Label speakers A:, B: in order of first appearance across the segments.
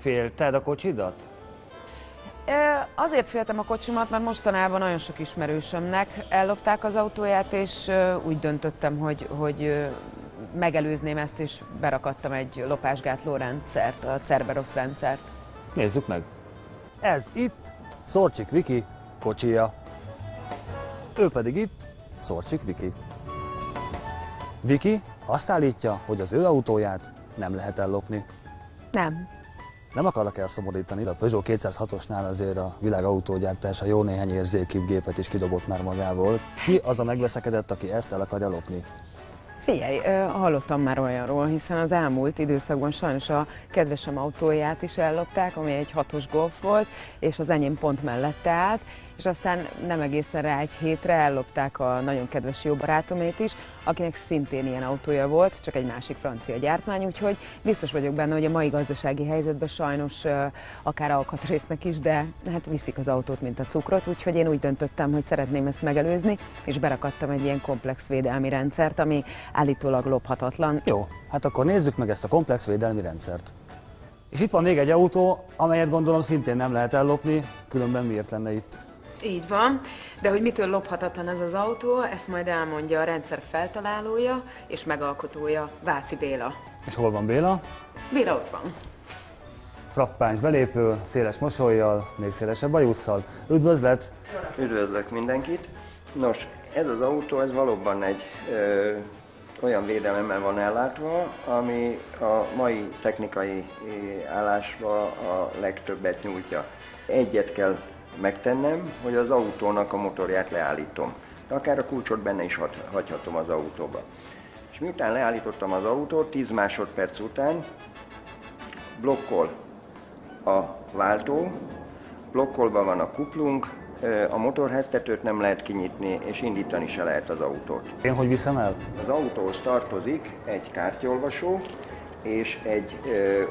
A: Félted a kocsidat?
B: Azért féltem a kocsimat, mert mostanában nagyon sok ismerősömnek ellopták az autóját, és úgy döntöttem, hogy megelőzném ezt, és berakadtam egy lopásgátló rendszert, a Cerberus rendszert.
A: Nézzük meg! Ez itt Szorcsik Viki kocsija. Ő pedig itt Szorcsik Viki. Viki azt állítja, hogy az ő autóját nem lehet ellopni.
B: Nem.
A: Nem akarlak elszomorítani, de a Peugeot 206-osnál azért a világ autógyártása jó néhány érzékibb gépet is kidobott már magából. Ki az a megveszekedett, aki ezt el akarja lopni?
B: Figyelj, hallottam már olyanról, hiszen az elmúlt időszakban sajnos a kedvesem autóját is ellopták, ami egy 6-os Golf volt, és az enyém pont mellette állt, és aztán nem egészen rá egy hétre ellopták a nagyon kedves jó barátomét is, akinek szintén ilyen autója volt, csak egy másik francia gyártmány, úgyhogy biztos vagyok benne, hogy a mai gazdasági helyzetben sajnos akár alkatrésznek is, de hát viszik az autót, mint a cukrot, úgyhogy én úgy döntöttem, hogy szeretném ezt megelőzni, és berakadtam egy ilyen komplex védelmi rendszert, ami állítólag lophatatlan.
A: Jó, hát akkor nézzük meg ezt a komplex védelmi rendszert. És itt van még egy autó, amelyet gondolom szintén nem lehet ellopni, különben miért lenne itt?
B: Így van, de hogy mitől lophatatlan ez az autó, ezt majd elmondja a rendszer feltalálója és megalkotója, Váci Béla.
A: És hol van Béla?
B: Béla ott van.
A: Frappáns belépő, széles mosollyal, még szélesebb bajusszal. Üdvözlet!
C: Üdvözlök mindenkit! Nos, ez az autó, ez valóban egy olyan védelemmel van ellátva, ami a mai technikai állásban a legtöbbet nyújtja. Egyet kell megtennem, hogy az autónak a motorját leállítom. De akár a kulcsot benne is hagyhatom az autóba. És miután leállítottam az autót, 10 másodperc után blokkol a váltó, blokkolva van a kuplung, a motorháztetőt nem lehet kinyitni, és indítani se lehet az autót.
A: Én hogy viszem el?
C: Az autóhoz tartozik egy kártyaolvasó, és egy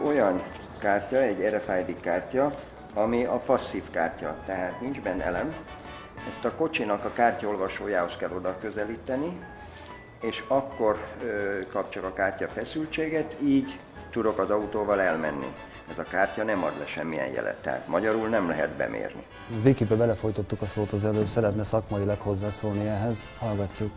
C: olyan kártya, egy RFID kártya, ami a passzív kártya, tehát nincs benne elem. Ezt a kocsinak a kártyaolvasójához kell oda közelíteni, és akkor kap csak a kártya feszültséget, így tudok az autóval elmenni. Ez a kártya nem ad le semmilyen jelet, tehát magyarul nem lehet bemérni.
A: Vikibe belefolytottuk a szót az előbb, szeretne szakmailag hozzászólni ehhez, hallgatjuk.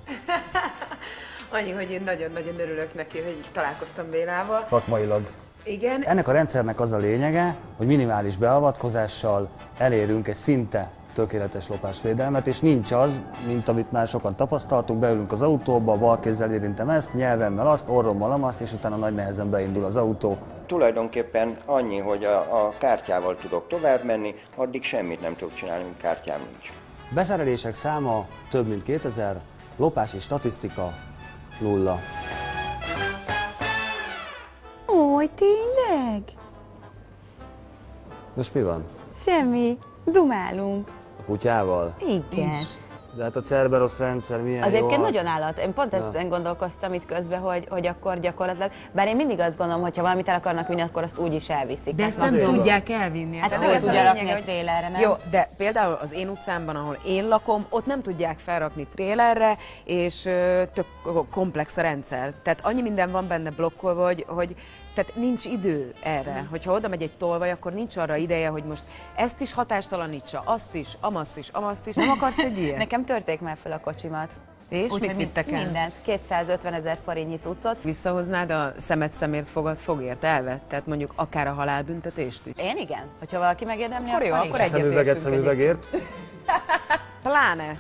B: Annyi, hogy én nagyon-nagyon örülök neki, hogy találkoztam Bélával.
A: Szakmailag.
B: Igen.
A: Ennek a rendszernek az a lényege, hogy minimális beavatkozással elérünk egy szinte tökéletes lopásvédelmet, és nincs az, mint amit már sokan tapasztaltunk, beülünk az autóba, bal kézzel érintem ezt, nyelvemmel azt, orrommal amazt, és utána nagy nehezen beindul az autó.
C: Tulajdonképpen annyi, hogy a kártyával tudok tovább menni, addig semmit nem tudok csinálni, mint kártyám nincs.
A: Beszerelések száma több mint 2000, lopási statisztika 0.
D: Ó, tényleg?
A: Most mi van?
D: Semmi. Dumálunk.
A: A kutyával?
D: Igen.
A: De hát a Cerberus rendszer milyen
E: Az
A: jó.
E: egyébként nagyon állat. Én pont ezen gondolkoztam itt közben, hogy akkor gyakorlatilag, bár én mindig azt gondolom, hogy ha valamit el akarnak vinni, akkor azt úgy is elviszik.
B: De ezt nem tudják elvinni.
E: Hát
B: nem
E: fel
B: az a
E: tudja rakni
B: lényege,
E: egy trélerre, nem?
B: Jó, de például az én utcámban, ahol én lakom, ott nem tudják felrakni trélerre, és tök komplex a rendszer. Tehát annyi minden van benne blokkolva, hogy tehát nincs idő erre. Hogyha oda megy egy tolvaj, akkor nincs arra ideje, hogy most ezt is hatástalanítsa, azt is, amazt is, amazt is. Nem akarsz egy ilyen?
E: Nekem törték már fel a kocsimat.
B: És mit vittek el?
E: Mindent. 250 000 forintnyi cuccot.
B: Visszahoznád a szemed szemért fogért elvett? Tehát mondjuk akár a halálbüntetést is?
E: Én igen. Hogyha valaki megérdemli,
B: Akkor jó,
E: akkor
B: akkor
E: igen.
A: Szemüveget
B: egyetértünk
A: szemüvegért.
B: Pláne.